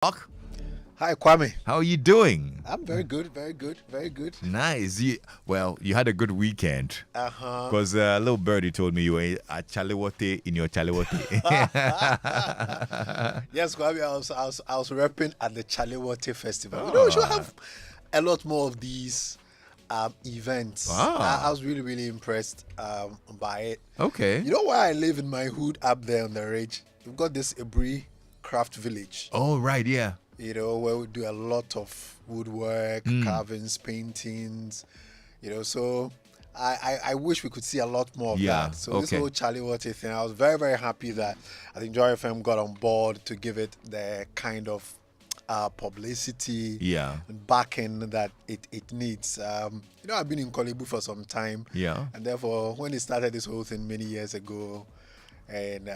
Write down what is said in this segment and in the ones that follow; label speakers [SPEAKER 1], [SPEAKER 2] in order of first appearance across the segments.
[SPEAKER 1] Mark,
[SPEAKER 2] Hi, Kwame.
[SPEAKER 1] how are you doing?
[SPEAKER 2] I'm very good, very good, very good.
[SPEAKER 1] Nice. You had a good weekend.
[SPEAKER 2] Uh-huh.
[SPEAKER 1] Because a little birdie told me you were at Chalewote in your Chalewote.
[SPEAKER 2] Yes, Kwame, I was repping at the Chalewote Festival. We should
[SPEAKER 1] Ah,
[SPEAKER 2] have a lot more of these events. I
[SPEAKER 1] ah,
[SPEAKER 2] was really, really impressed by it.
[SPEAKER 1] okay.
[SPEAKER 2] You know where I live in my hood up there on the ridge? We've got this Ibri craft village,
[SPEAKER 1] Oh, right, yeah.
[SPEAKER 2] where we do a lot of woodwork,
[SPEAKER 1] Mm,
[SPEAKER 2] carvings, paintings, so I wish we could see a lot more of
[SPEAKER 1] yeah,
[SPEAKER 2] that. So this
[SPEAKER 1] okay.
[SPEAKER 2] whole Charlie Water thing, I was very, very happy that I think Joy FM got on board to give it the kind of publicity
[SPEAKER 1] Yeah,
[SPEAKER 2] and backing that it needs. I've been in Kolebu for some time,
[SPEAKER 1] yeah.
[SPEAKER 2] and therefore when it started this whole thing many years ago, and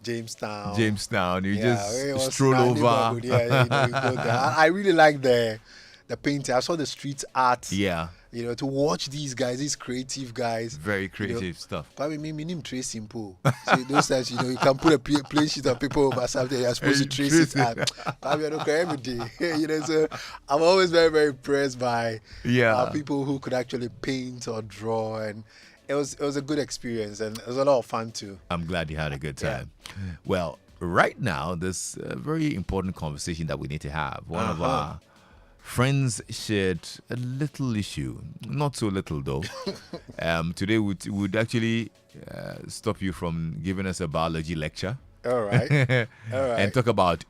[SPEAKER 2] Jamestown.
[SPEAKER 1] Jamestown, you
[SPEAKER 2] Yeah,
[SPEAKER 1] just
[SPEAKER 2] it was
[SPEAKER 1] stroll
[SPEAKER 2] our
[SPEAKER 1] over.
[SPEAKER 2] neighborhood. Yeah, you go there. I really like the painting. I saw the street art.
[SPEAKER 1] Yeah,
[SPEAKER 2] To watch these guys, these creative guys.
[SPEAKER 1] very creative stuff.
[SPEAKER 2] Kwame, me name trace simple. So those times, you can put a plain sheet of paper over something. You're supposed to trace it out. Kwame, I don't care every day. So I'm always very, very impressed by
[SPEAKER 1] Yeah,
[SPEAKER 2] people who could actually paint or draw, and it was a good experience, and it was a lot of fun too.
[SPEAKER 1] I'm glad you had a good
[SPEAKER 2] Yeah.
[SPEAKER 1] time. Well, right now, there's a very important conversation that we need to have. One of our friends shared a little issue, not so little though. Today, would actually stop you from giving us a biology lecture
[SPEAKER 2] All right, all
[SPEAKER 1] and
[SPEAKER 2] right.
[SPEAKER 1] talk about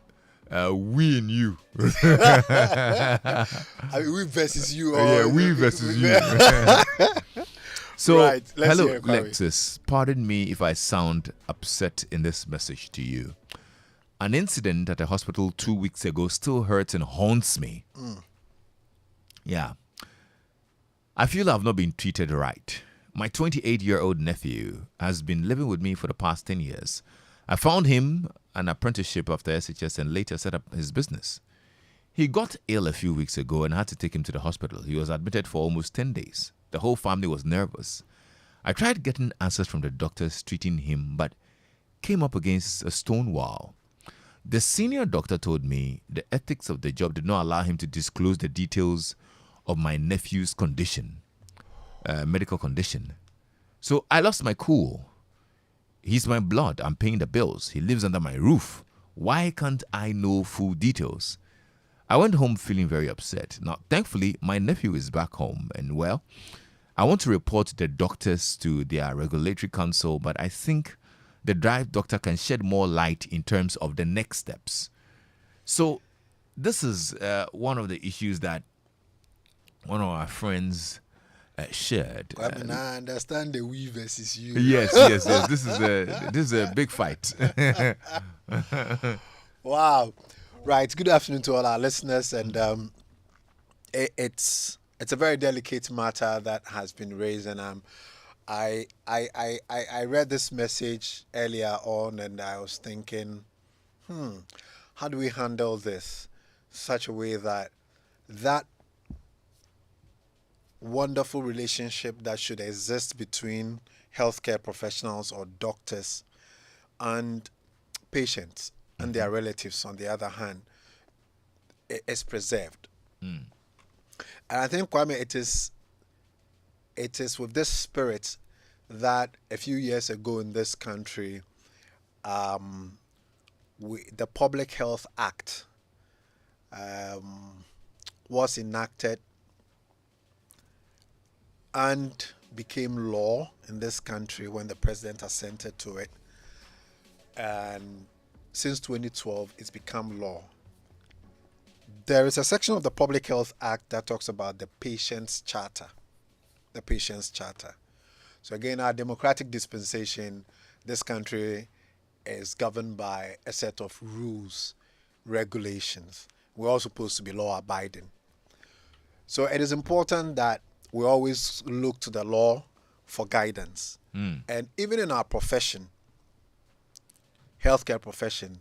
[SPEAKER 1] we and you.
[SPEAKER 2] I mean, we versus you.
[SPEAKER 1] Yeah,
[SPEAKER 2] Or
[SPEAKER 1] we versus you. So,
[SPEAKER 2] Right, let's
[SPEAKER 1] hello,
[SPEAKER 2] hear it, Kwame.
[SPEAKER 1] Lexis. Pardon me if I sound upset in this message to you. An incident at a hospital 2 weeks ago still hurts and haunts me. Yeah. I feel I've not been treated right. My 28-year-old nephew has been living with me for the past 10 years. I found him an apprenticeship after SHS and later set up his business. He got ill a few weeks ago and had to take him to the hospital. He was admitted for almost 10 days. The whole family was nervous. I tried getting answers from the doctors treating him, but came up against a stone wall. The senior doctor told me the ethics of the job did not allow him to disclose the details of my nephew's condition, medical condition. So I lost my cool. He's my blood. I'm paying the bills. He lives under my roof. Why can't I know full details? I went home feeling very upset. Now, thankfully, my nephew is back home, and well, I want to report the doctors to their regulatory council, but I think the drive doctor can shed more light in terms of the next steps. So, this is one of the issues that one of our friends shared.
[SPEAKER 2] Kwame, now I understand the we versus you.
[SPEAKER 1] Yes, yes, yes. This is a big fight.
[SPEAKER 2] Wow. Right. Good afternoon to all our listeners, and it's a very delicate matter that has been raised, and I read this message earlier on, and I was thinking, how do we handle this such a way that that wonderful relationship that should exist between healthcare professionals or doctors and patients and their relatives, on the other hand, is preserved. And I think, Kwame, it is with this spirit that a few years ago in this country, the Public Health Act was enacted and became law in this country when the president assented to it. And since 2012, it's become law. There is a section of the Public Health Act that talks about the Patient's Charter. The Patient's Charter. So again, our democratic dispensation, this country is governed by a set of rules, regulations. We're all supposed to be law-abiding. So it is important that we always look to the law for guidance. And even in our profession, healthcare profession,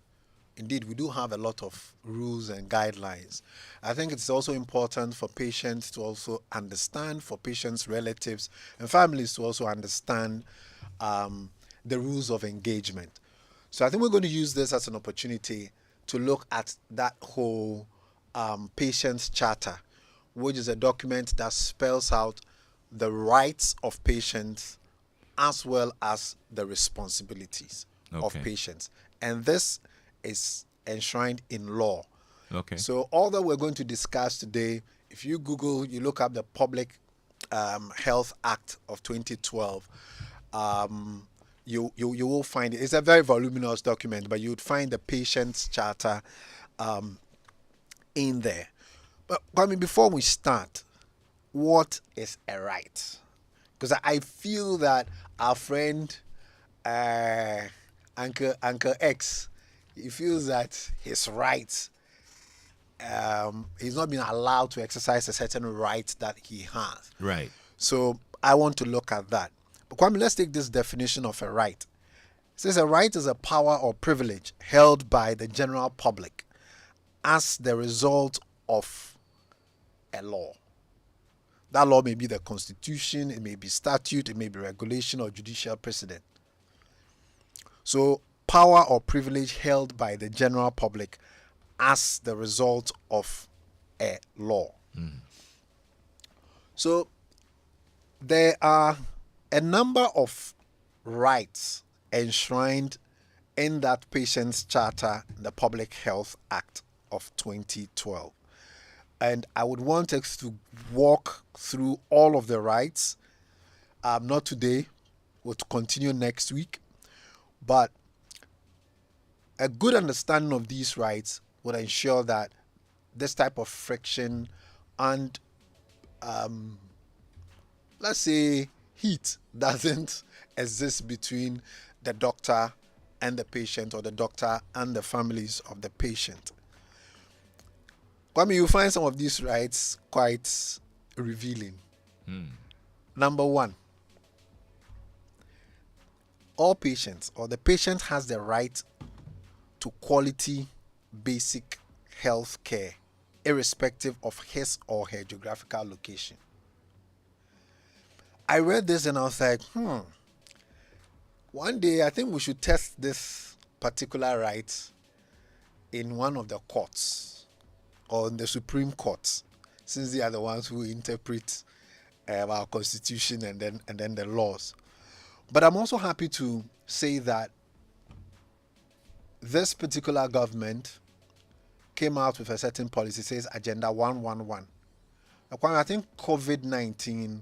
[SPEAKER 2] indeed, we do have a lot of rules and guidelines. I think it's also important for patients to also understand, for patients' relatives and families to also understand the rules of engagement. So I think we're going to use this as an opportunity to look at that whole patient's charter, which is a document that spells out the rights of patients as well as the responsibilities of
[SPEAKER 1] Okay.
[SPEAKER 2] patients. And this is enshrined in law.
[SPEAKER 1] Okay.
[SPEAKER 2] So all that we're going to discuss today, if you Google, you look up the Public Health Act of 2012, you will find it. It's a very voluminous document, but you would find the patient's charter in there. But I mean, before we start, what is a right? Because I feel that our friend Uncle X, he feels that his rights, he's not been allowed to exercise a certain right that he has.
[SPEAKER 1] Right.
[SPEAKER 2] So I want to look at that. But Kwame, let's take this definition of a right. It says a right is a power or privilege held by the general public as the result of a law. That law may be the constitution, it may be statute, it may be regulation or judicial precedent. So power or privilege held by the general public as the result of a law. So there are a number of rights enshrined in that patient's charter, the Public Health Act of 2012. And I would want us to walk through all of the rights. Not today, we'll continue next week. But a good understanding of these rights would ensure that this type of friction and, let's say, heat doesn't exist between the doctor and the patient, or the doctor and the families of the patient. I mean, you find some of these rights quite revealing. Number one, all patients, or the patient has the right to quality basic health care, irrespective of his or her geographical location. I read this and I was like, one day I think we should test this particular right in one of the courts, or in the Supreme Court, since they are the ones who interpret our constitution and then the laws. But I'm also happy to say that this particular government came out with a certain policy. It says Agenda 111. I think COVID-19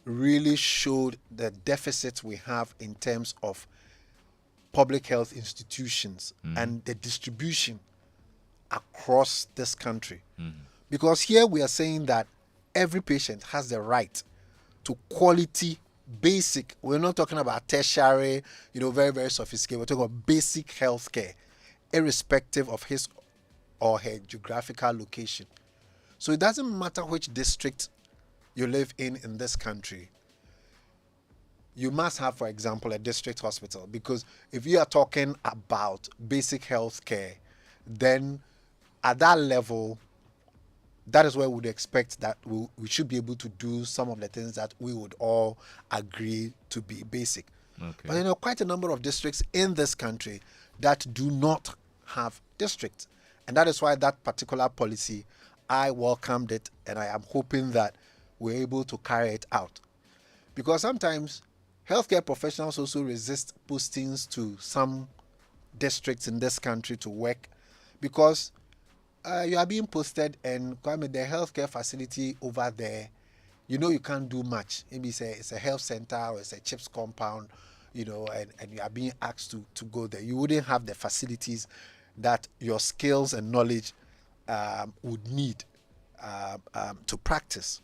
[SPEAKER 2] really showed the deficit we have in terms of public health institutions and the distribution across this country. Because here we are saying that every patient has the right to quality basic, we're not talking about tertiary, very, very sophisticated, we're talking about basic health care, irrespective of his or her geographical location. So it doesn't matter which district you live in this country. You must have, for example, a district hospital, because if you are talking about basic health care, then at that level, that is where we would expect that we should be able to do some of the things that we would all agree to be basic.
[SPEAKER 1] Okay.
[SPEAKER 2] But quite a number of districts in this country that do not have districts. And that is why that particular policy, I welcomed it, and I am hoping that we're able to carry it out. Because sometimes healthcare professionals also resist postings to some districts in this country to work, because you are being posted, and the healthcare facility over there, you can't do much. Maybe it's a health center, or it's a CHIPS compound, and you are being asked to go there. You wouldn't have the facilities that your skills and knowledge would need to practice.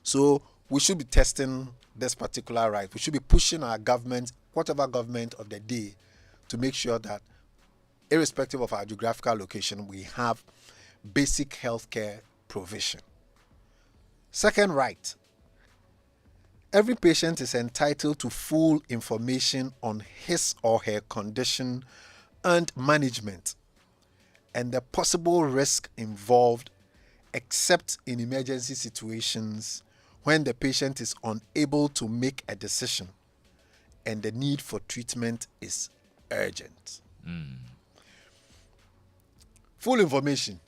[SPEAKER 2] So we should be testing this particular right. We should be pushing our government, whatever government of the day, to make sure that irrespective of our geographical location, we have basic healthcare provision. Second right, every patient is entitled to full information on his or her condition and management, and the possible risk involved, except in emergency situations when the patient is unable to make a decision and the need for treatment is urgent. Full information.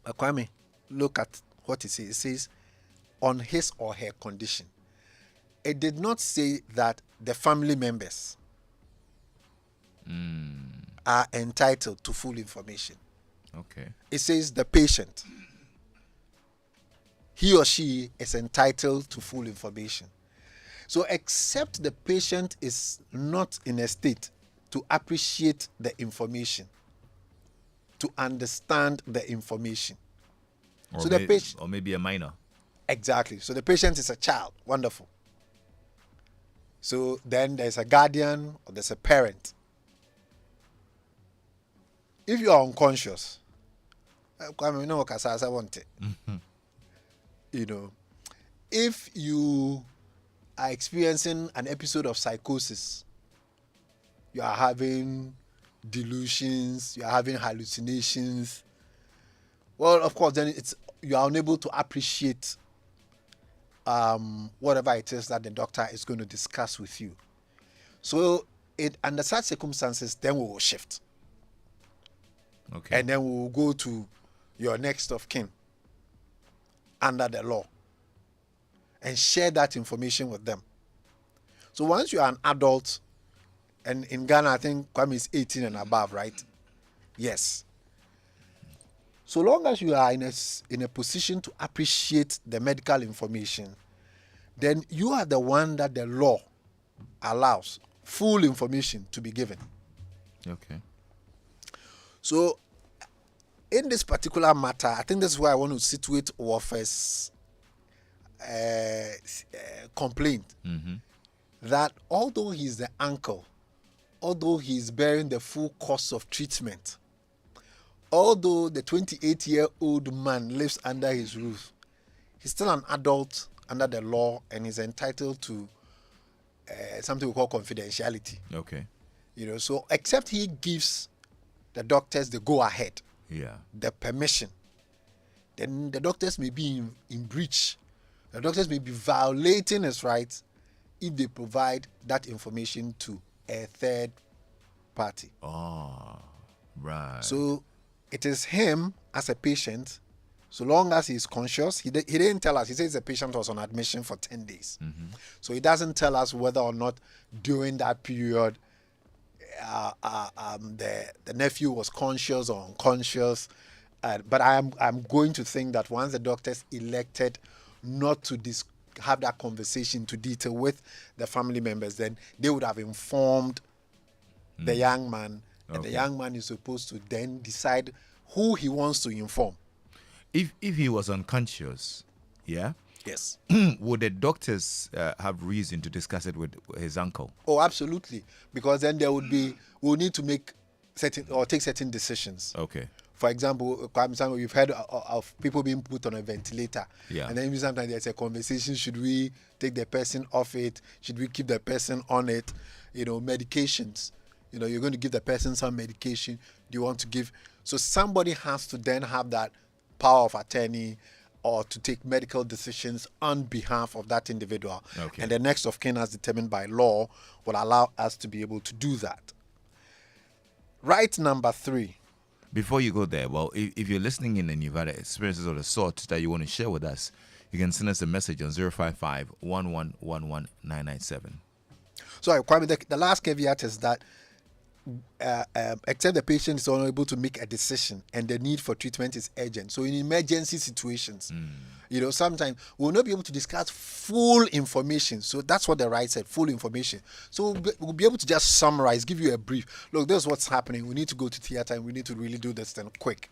[SPEAKER 2] Kwame, look at what it says. It says on his or her condition. It did not say that the family members are entitled to full information.
[SPEAKER 1] Okay.
[SPEAKER 2] It says the patient, he or she is entitled to full information. So except the patient is not in a state to appreciate the information, to understand the information.
[SPEAKER 1] Or
[SPEAKER 2] So the patient,
[SPEAKER 1] or maybe a minor.
[SPEAKER 2] exactly. So the patient is a child. Wonderful. So then there's a guardian or there's a parent. If you are unconscious, you know, if you are experiencing an episode of psychosis, you are having delusions, you are having hallucinations, well, of course, then you are unable to appreciate whatever it is that the doctor is going to discuss with you. So, under such circumstances, then we will shift.
[SPEAKER 1] Okay.
[SPEAKER 2] And then we will go to your next of kin under the law and share that information with them. So once you are an adult, and in Ghana, I think Kwame is 18 and above, right? Yes. So long as you are in a position to appreciate the medical information, then you are the one that the law allows full information to be given.
[SPEAKER 1] Okay.
[SPEAKER 2] So, in this particular matter, I think this is where I want to situate Warfare's complaint. That although he's the uncle, although he's bearing the full cost of treatment, although the 28-year-old man lives under his roof, he's still an adult under the law and is entitled to something we call confidentiality.
[SPEAKER 1] Okay.
[SPEAKER 2] You know, so except he gives the doctors the go-ahead, the permission, then the doctors may be in breach. The doctors may be violating his rights if they provide that information to a third party.
[SPEAKER 1] Oh, right.
[SPEAKER 2] So it is him as a patient, so long as he's conscious. He didn't tell us. He says the patient was on admission for 10 days. So he doesn't tell us whether or not during that period the nephew was conscious or unconscious. But I'm going to think that once the doctors elected not to have that conversation to detail with the family members, then they would have informed the young man, and the young man is supposed to then decide who he wants to inform.
[SPEAKER 1] If he was unconscious, yeah?
[SPEAKER 2] Yes.
[SPEAKER 1] Would the doctors have reason to discuss it with his uncle?
[SPEAKER 2] Oh, absolutely. Because then we'll need to make take certain decisions.
[SPEAKER 1] Okay.
[SPEAKER 2] For example, we've heard of people being put on a ventilator.
[SPEAKER 1] Yeah.
[SPEAKER 2] And then sometimes there's a conversation, should we take the person off it? Should we keep the person on it? You know, medications. You know, you're going to give the person some medication. Do you want to give? So somebody has to then have that power of attorney or to take medical decisions on behalf of that individual.
[SPEAKER 1] Okay.
[SPEAKER 2] And the next of kin, as determined by law, will allow us to be able to do that. Right number 3.
[SPEAKER 1] Before you go there, well, if you're listening in and you've had experiences of the sort that you want to share with us, you can send us a message on 055 1111 997.
[SPEAKER 2] So, Kwame, the last caveat is that except the patient is unable to make a decision and the need for treatment is urgent. So in emergency situations, you know, sometimes we'll not be able to discuss full information. So that's what the right said, full information. So we'll be able to just summarize, give you a brief. Look, this is what's happening. We need to go to theater and we need to really do this thing quick.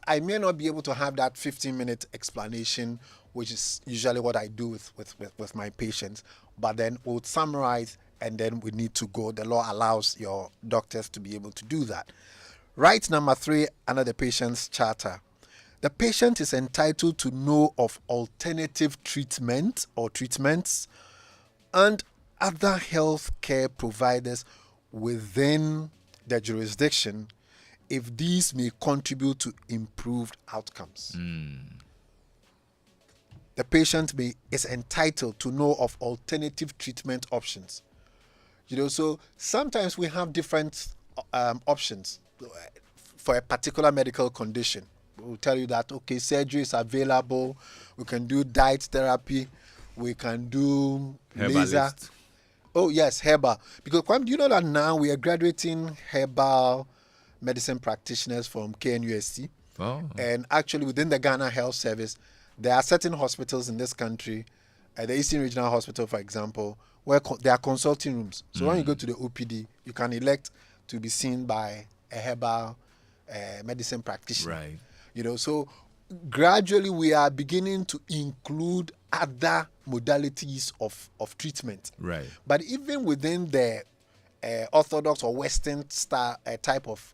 [SPEAKER 2] I may not be able to have that 15-minute explanation, which is usually what I do with my patients, but then we'll summarize and then we need to go. The law allows your doctors to be able to do that. Right number 3, under the patient's charter. The patient is entitled to know of alternative treatment or treatments and other health care providers within the jurisdiction if these may contribute to improved outcomes. The patient is entitled to know of alternative treatment options. You know, so sometimes we have different options. for a particular medical condition. We'll tell you that, okay, surgery is available. We can do diet therapy. We can do laser.
[SPEAKER 1] Herbalist.
[SPEAKER 2] Oh, yes, herbal. Because, Kwame, do you know that now we are graduating herbal medicine practitioners from KNUST?
[SPEAKER 1] Oh.
[SPEAKER 2] And actually, within the Ghana Health Service, there are certain hospitals in this country, the Eastern Regional Hospital, for example, where there are consulting rooms. So when you go to the OPD, you can elect to be seen by a herbal medicine practitioner.
[SPEAKER 1] Right.
[SPEAKER 2] You know, so gradually we are beginning to include other modalities of treatment.
[SPEAKER 1] Right.
[SPEAKER 2] But even within the orthodox or Western style type of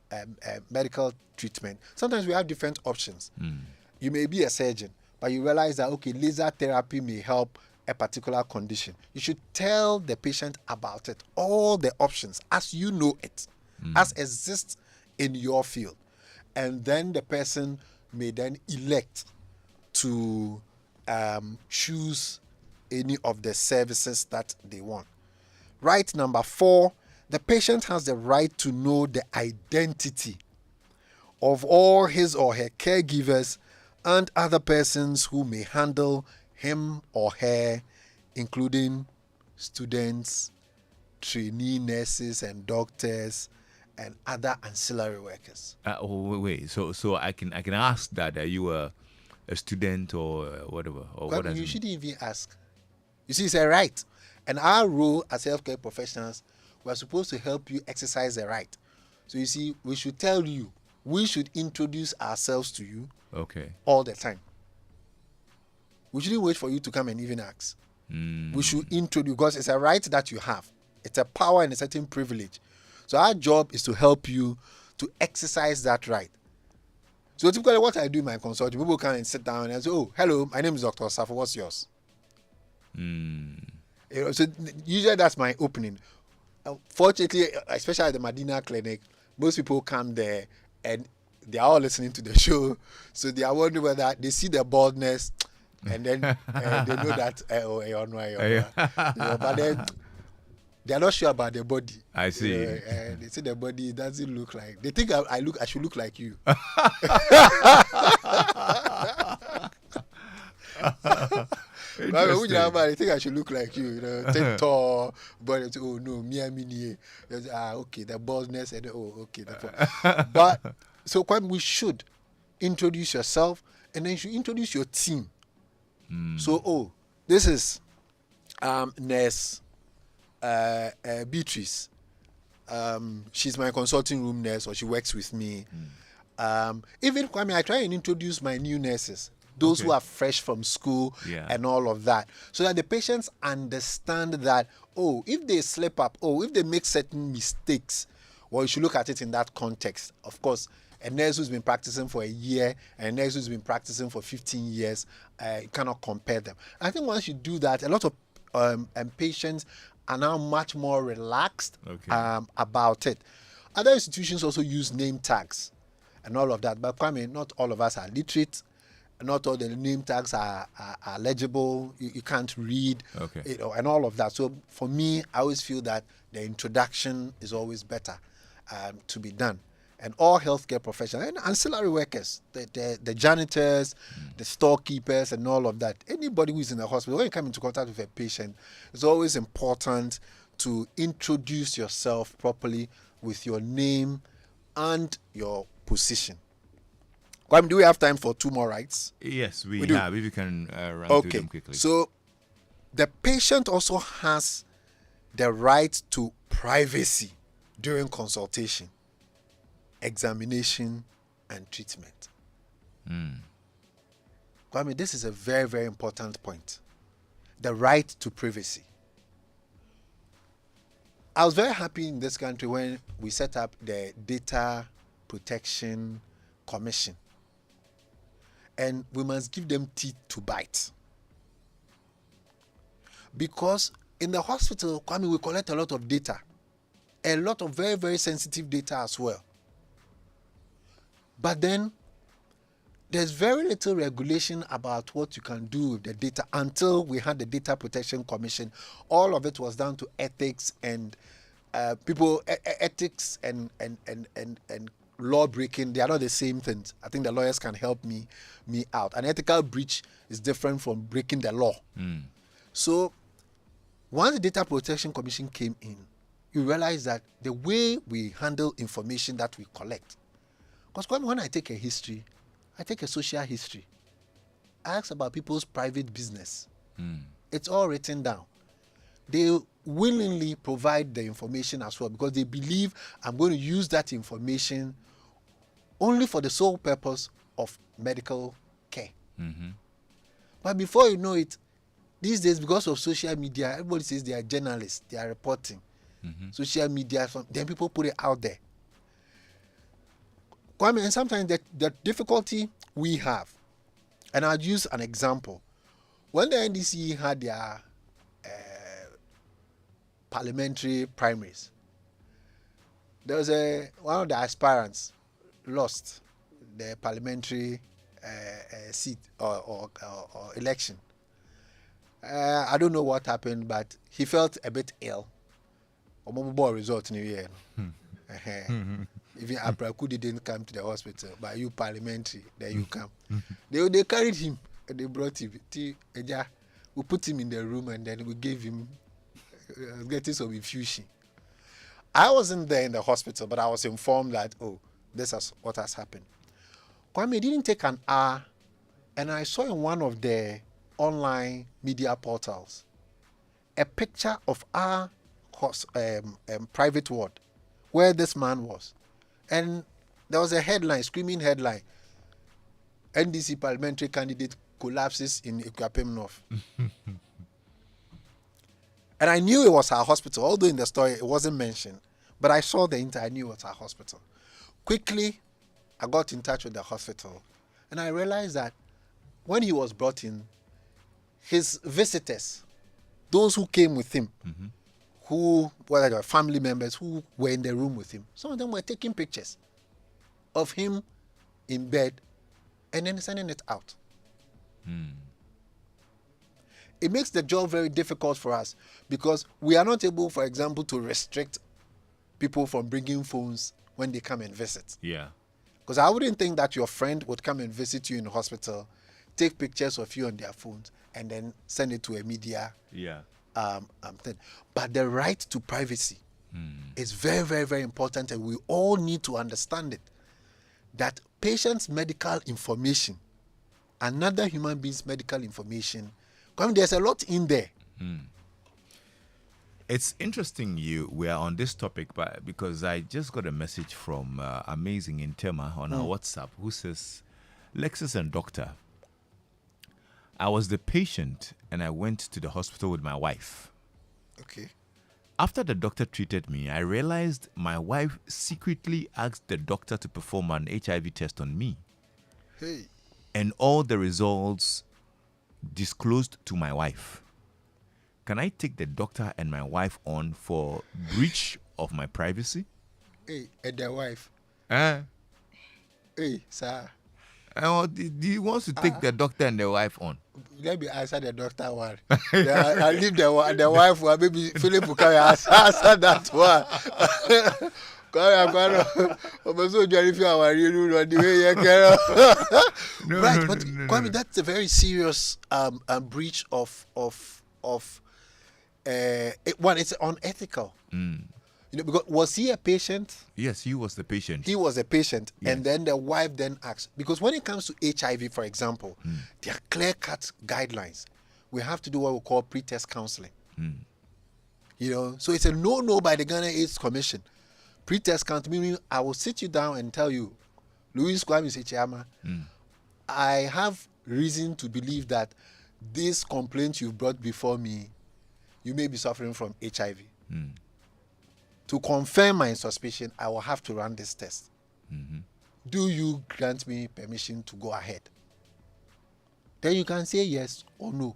[SPEAKER 2] medical treatment, sometimes we have different options. You may be a surgeon, but you realize that, okay, laser therapy may help a particular condition. You should tell the patient about it, all the options as you know it, as exists in your field. And then the person may then elect to choose any of the services that they want. Right number 4, the patient has the right to know the identity of all his or her caregivers and other persons who may handle him or her, including students, trainee nurses and doctors, and other ancillary workers.
[SPEAKER 1] Wait. So I can ask that, are you a student or whatever, or
[SPEAKER 2] But
[SPEAKER 1] what does
[SPEAKER 2] you
[SPEAKER 1] it mean?
[SPEAKER 2] shouldn't even ask. You see, it's a right. And our role as healthcare professionals, we're supposed to help you exercise the right. So you see, we should tell you, we should introduce ourselves to you
[SPEAKER 1] Okay.
[SPEAKER 2] all the time. We shouldn't wait for you to come and even ask. We should introduce, because it's a right that you have. It's a power and a certain privilege. So our job is to help you to exercise that right. So typically what I do in my consulting, people come and sit down and say, oh, hello, my name is Dr. Safo, what's yours? You know, so usually that's my opening. Fortunately, especially at the Medina Clinic, most people come there and they are all listening to the show. So they are wondering whether they see the baldness and then they know that, but then they are not sure about the body.
[SPEAKER 1] I see.
[SPEAKER 2] And they say the body doesn't look like. They think I should look like you. They think I should look like you. You know, take tall, but oh no, me. Okay, the baldness and okay. But so we should introduce yourself, and then you should introduce your team. So this is nurse Beatrice. She's my consulting room nurse, or she works with me. Even Kwame, I try and introduce my new nurses, those who are fresh from school and all of that, so that the patients understand that, if they slip up, if they make certain mistakes, well, you should look at it in that context. Of course, a nurse who's been practicing for a year and a nurse who's been practicing for 15 years, you cannot compare them. I think once you do that, a lot of patients are now much more relaxed about it. Other institutions also use name tags and all of that, but Kwame, not all of us are literate. Not all the name tags are legible. You can't read, and all of that. So for me, I always feel that the introduction is always better to be done. And all healthcare professionals and ancillary workers, the janitors, the storekeepers, and all of that. Anybody who is in the hospital, when you come into contact with a patient, it's always important to introduce yourself properly with your name and your position. Kwame, do we have time for 2 more rights?
[SPEAKER 1] Yes, we
[SPEAKER 2] do.
[SPEAKER 1] have. If you can run through them quickly.
[SPEAKER 2] So the patient also has the right to privacy during consultation, examination, and treatment. Kwame, this is a very, very important point. The right to privacy. I was very happy in this country when we set up the Data Protection Commission. And we must give them teeth to bite. Because in the hospital, Kwame, we collect a lot of data. A lot of very, very sensitive data as well. But then, there's very little regulation about what you can do with the data until we had the Data Protection Commission. All of it was down to ethics and ethics and law breaking, they are not the same things. I think the lawyers can help me out. An ethical breach is different from breaking the law. So once the Data Protection Commission came in, you realize that the way we handle information that we collect, because when I take a history, I take a social history, I ask about people's private business. It's all written down. They willingly provide the information as well because they believe I'm going to use that information only for the sole purpose of medical care. But before you know it, these days, because of social media, everybody says they are journalists, they are reporting. Social media, then people put it out there. Kwame, and sometimes the difficulty we have, and I'll use an example. When the NDC had their parliamentary primaries, there was one of the aspirants lost the parliamentary seat or election. I don't know what happened, but he felt a bit ill. Result in the year. Even Apraku didn't come to the hospital, but you parliamentary, there you come. They carried him and they brought him. We put him in the room and then we gave him getting some infusion. I wasn't there in the hospital, but I was informed that, this is what has happened. Kwame, it didn't take an hour, and I saw in one of the online media portals a picture of our private ward where this man was. And there was a headline, screaming headline, NDC parliamentary candidate collapses in Ekuapem North. And I knew it was our hospital, although in the story it wasn't mentioned. But I saw I knew it was our hospital. Quickly, I got in touch with the hospital. And I realized that when he was brought in, his visitors, those who came with him, who were family members who were in the room with him, some of them were taking pictures of him in bed and then sending it out. It makes the job very difficult for us because we are not able, for example, to restrict people from bringing phones when they come and visit.
[SPEAKER 1] Yeah.
[SPEAKER 2] Because I wouldn't think that your friend would come and visit you in the hospital, take pictures of you on their phones, and then send it to a media thing. But the right to privacy is very, very, very important, and we all need to understand it. That patient's medical information, another human being's medical information, there's a lot in there.
[SPEAKER 1] It's interesting we are on this topic, but because I just got a message from Amazing Intema on our WhatsApp who says, Lexis and doctor, I was the patient and I went to the hospital with my wife.
[SPEAKER 2] Okay.
[SPEAKER 1] After the doctor treated me, I realized my wife secretly asked the doctor to perform an HIV test on me.
[SPEAKER 2] Hey.
[SPEAKER 1] And all the results disclosed to my wife. Can I take the doctor and my wife on for breach of my privacy?
[SPEAKER 2] Hey, and their wife.
[SPEAKER 1] Hey,
[SPEAKER 2] sir.
[SPEAKER 1] Do you want to take the doctor and the wife on?
[SPEAKER 2] Let me answer the doctor one. I leave the wife one. Maybe Philip will come and answer that one. Right, that's a very serious breach of one. It's unethical. Because was he a patient?
[SPEAKER 1] Yes, he was the patient.
[SPEAKER 2] He was a patient,
[SPEAKER 1] yes.
[SPEAKER 2] And then the wife then asked, because when it comes to HIV, for example, there are clear-cut guidelines. We have to do what we call pre-test counseling. So it's a no by the Ghana AIDS Commission. Pre-test counseling meaning I will sit you down and tell you, Louis Kwame Sechiama, I have reason to believe that this complaint you've brought before me, you may be suffering from HIV. To confirm my suspicion, I will have to run this test. Do you grant me permission to go ahead? Then you can say yes or no.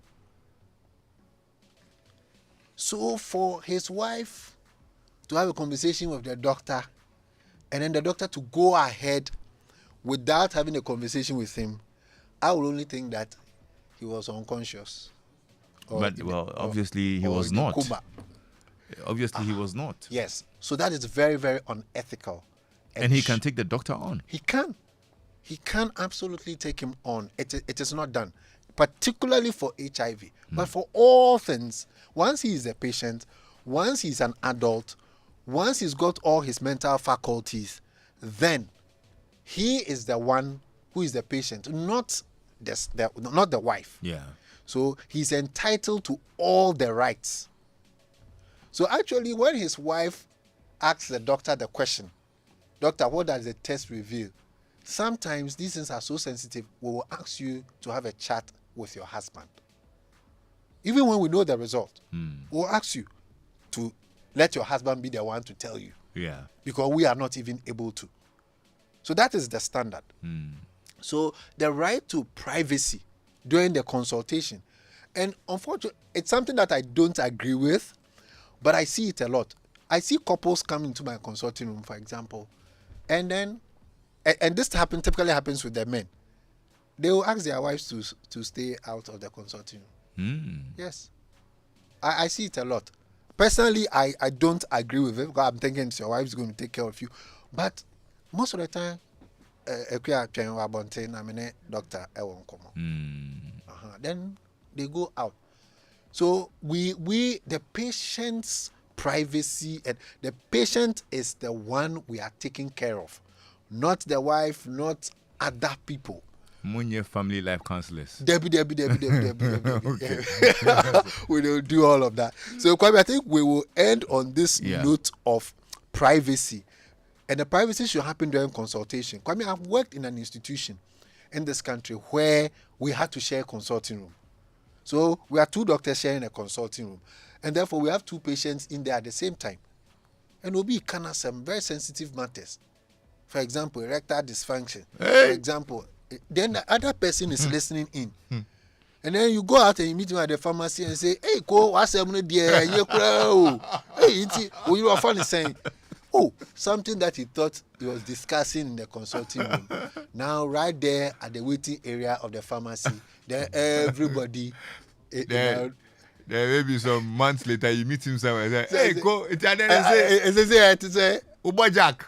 [SPEAKER 2] So for his wife to have a conversation with the doctor, and then the doctor to go ahead without having a conversation with him, I will only think that he was unconscious.
[SPEAKER 1] Obviously he was not. Obviously he was not.
[SPEAKER 2] Yes. So that is very, very unethical
[SPEAKER 1] And he can take the doctor on.
[SPEAKER 2] He can. He can absolutely take him on. It is not done, particularly for HIV. But for all things, once he is a patient, once he's an adult, once he's got all his mental faculties, then he is the one who is the patient, not the wife.
[SPEAKER 1] Yeah.
[SPEAKER 2] So he's entitled to all the rights. So actually, when his wife asks the doctor the question, "Doctor, what does the test reveal?" Sometimes these things are so sensitive, we will ask you to have a chat with your husband. Even when we know the result, we'll ask you to let your husband be the one to tell you.
[SPEAKER 1] Yeah.
[SPEAKER 2] Because we are not even able to. So that is the standard. So the right to privacy during the consultation. And unfortunately, it's something that I don't agree with, but I see it a lot. I see couples come into my consulting room, for example, and then, and this typically happens with the men. They will ask their wives to stay out of the consulting room. Yes. I see it a lot. Personally, I don't agree with it because I'm thinking your wife's going to take care of you. But most of the time, doctor, then they go out. So the patient's privacy, and the patient is the one we are taking care of, not the wife, not other people.
[SPEAKER 1] Munye family life counselors.
[SPEAKER 2] Debbie. We don't do all of that. So Kwame, I think we will end on this note of privacy. And the privacy should happen during consultation. Kwame, I've worked in an institution in this country where we had to share a consulting room. So we are two doctors sharing a consulting room. And therefore we have two patients in there at the same time. And we'll be kind of some very sensitive matters. For example, erectile dysfunction. For example, then the other person is listening in. And then you go out and you meet him at the pharmacy and say, "Hey, go, what's happening there? Hey, you are funny saying, oh, something that he thought he was discussing in the consulting room. Now, right there at the waiting area of the pharmacy, then everybody.
[SPEAKER 1] There may be some months later, you meet him somewhere and say, "Hey, go, it's
[SPEAKER 2] say,
[SPEAKER 1] Uba Jack."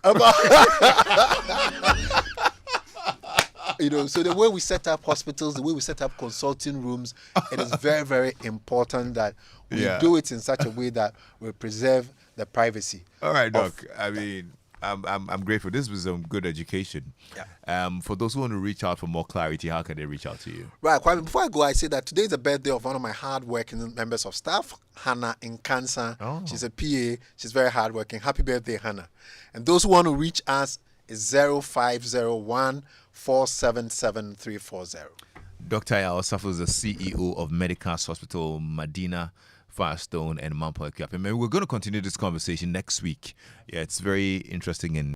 [SPEAKER 2] So the way we set up hospitals, the way we set up consulting rooms, it is very, very important that we do it in such a way that we preserve the privacy.
[SPEAKER 1] All right, Doc. I mean, I'm grateful. This was some good education.
[SPEAKER 2] Yeah.
[SPEAKER 1] For those who want to reach out for more clarity, how can they reach out to you?
[SPEAKER 2] Right. Before I go, I say that today is the birthday of one of my hardworking members of staff, Hannah in Cancer.
[SPEAKER 1] Oh.
[SPEAKER 2] She's a PA. She's very hardworking. Happy birthday, Hannah. And those who want to reach us is 0501 477 340.
[SPEAKER 1] Dr. Yaosafo is the CEO of Medicas Hospital, Medina, Firestone, and Mampo Equipe. And we're going to continue this conversation next week. Yeah, it's very interesting and